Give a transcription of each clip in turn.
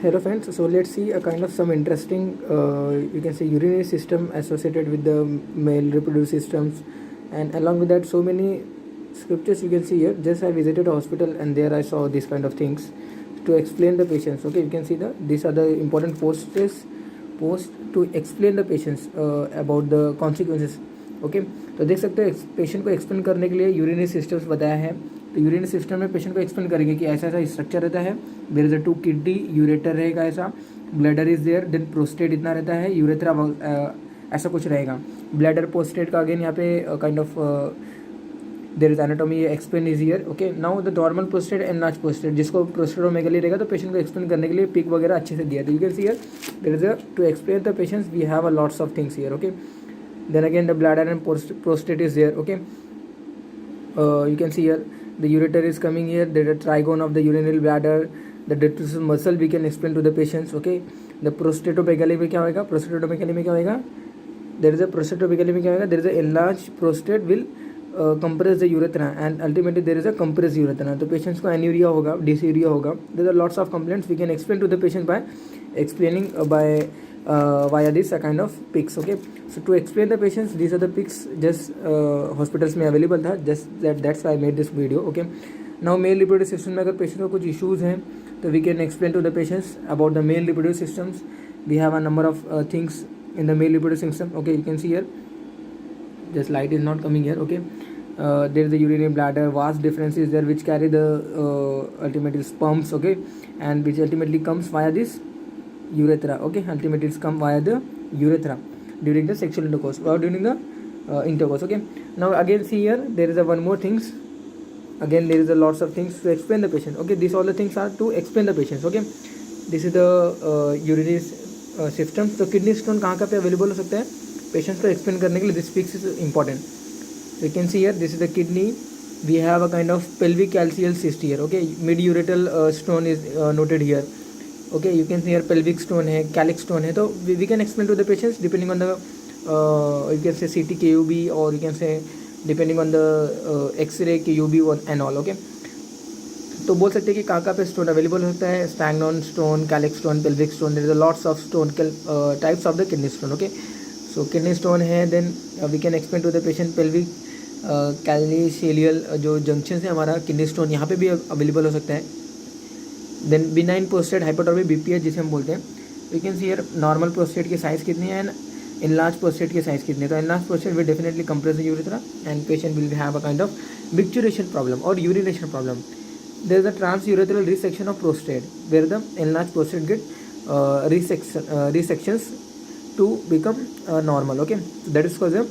Hello friends, so let's see a kind of some interesting you can say urinary system associated with the male reproductive systems, and along with that so many scriptures you can see here. Just I visited a hospital and there I saw these kind of things to explain the patients. Okay, you can see these are the important post to explain the patients about the consequences. Okay तो देख सकते हो patient को explain करने के लिए urinary systems बताया है. तो यूरिनरी सिस्टम में पेशेंट को एक्सप्लेन करेंगे कि ऐसा ऐसा स्ट्रक्चर रहता है. There is a 2 kidney, ureter रहेगा ऐसा, bladder is there, then prostate इतना रहता है, यूरेथ्रा ऐसा कुछ रहेगा. ब्लैडर प्रोस्टेट का अगेन यहाँ पे kind of their is anatomy explain is here. Okay now the normal prostate and large prostate, जिसको प्रोस्टेटोमेगाली रहेगा तो पेशेंट को एक्सप्लेन करने के लिए पिक वगैरह अच्छे से दिया. तो you can see here there is a to explain the patients we have a lots of things here. Okay then again the bladder and prostate is there. Okay you can see here the ureter is coming here. There is a trigone of the urinary bladder, the detrusor muscle we can explain to the patients. Okay the prostatomegaly में क्या होगा, prostatomegaly में क्या होगा, there is a prostatomegaly में क्या होगा, there is a enlarged prostate will compress the urethra and ultimately there is a compressed urethra. तो patients को anuria होगा, dysuria होगा. There are lots of complaints we can explain to the patient by explaining via this kind of pics. Okay so to explain the patients these are the pics just hospitals में available था, just that's why I made this video. Okay now male reproductive system में अगर patient को कुछ issues हैं तो we can explain to the patients about the male reproductive systems. We have a number of things in the male reproductive system. Okay you can see here just light is not coming here. Okay there is the urinary bladder, vast difference is there which carry the ultimately sperms. Okay and which ultimately comes via this urethra. Okay ultimately it's come via the urethra during the sexual intercourse or during the intercourse. Okay now again see here there is a one more things. Again there is a lots of things to explain the patient. Okay these all the things are to explain the patients. Okay this is the urinary system. तो kidney stone कहाँ कहाँ पे available हो सकता है patients को explain करने के लिए. This pics is important. So you can see here this is the kidney. We have a kind of pelvic calcium cyst here. Okay mid ureteral stone is noted here. Okay you can see here pelvic stone है, calyx stone है. तो we can explain to the patients depending on the you can say CT KUB or you can say depending on the X-ray KUB and all. Okay तो बोल सकते हैं कि कहाँ पे स्टोन अवेलेबल होता है. Staghorn stone, calyceal stone, pelvic stone, there is a lots of stone types of the kidney stone. Okay so kidney stone है then we can explain to the patient pelvic कैलिशेलियल जो junction है हमारा kidney stone यहाँ पे भी available हो सकता है. Then benign prostate hypotrophy BPH जिसे हम बोलते हैं. You can see here normal prostate की साइज कितनी है एंड enlarged prostate की साइज कितनी है. तो enlarged prostate will definitely compress the urethra and patient will have a kind of micturition problem or urination problem. There is a transurethral resection of prostate where the enlarged prostate get resections to become normal. Okay so that is called a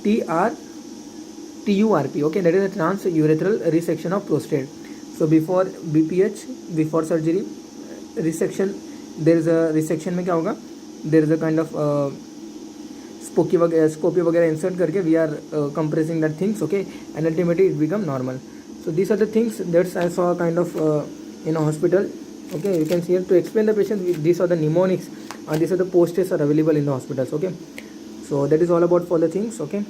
TURP. Okay that is a transurethral resection of prostate. So before BPH, before surgery resection, there is a resection में क्या होगा, there is a kind of scopy वगैरह insert करके we are compressing that things. Okay and ultimately it become normal. So this are the things that's I saw kind of in a hospital. Okay you can see here to explain the patient this are the mnemonics and these are the posters are available in the hospitals. Okay so that is all about for the things. Okay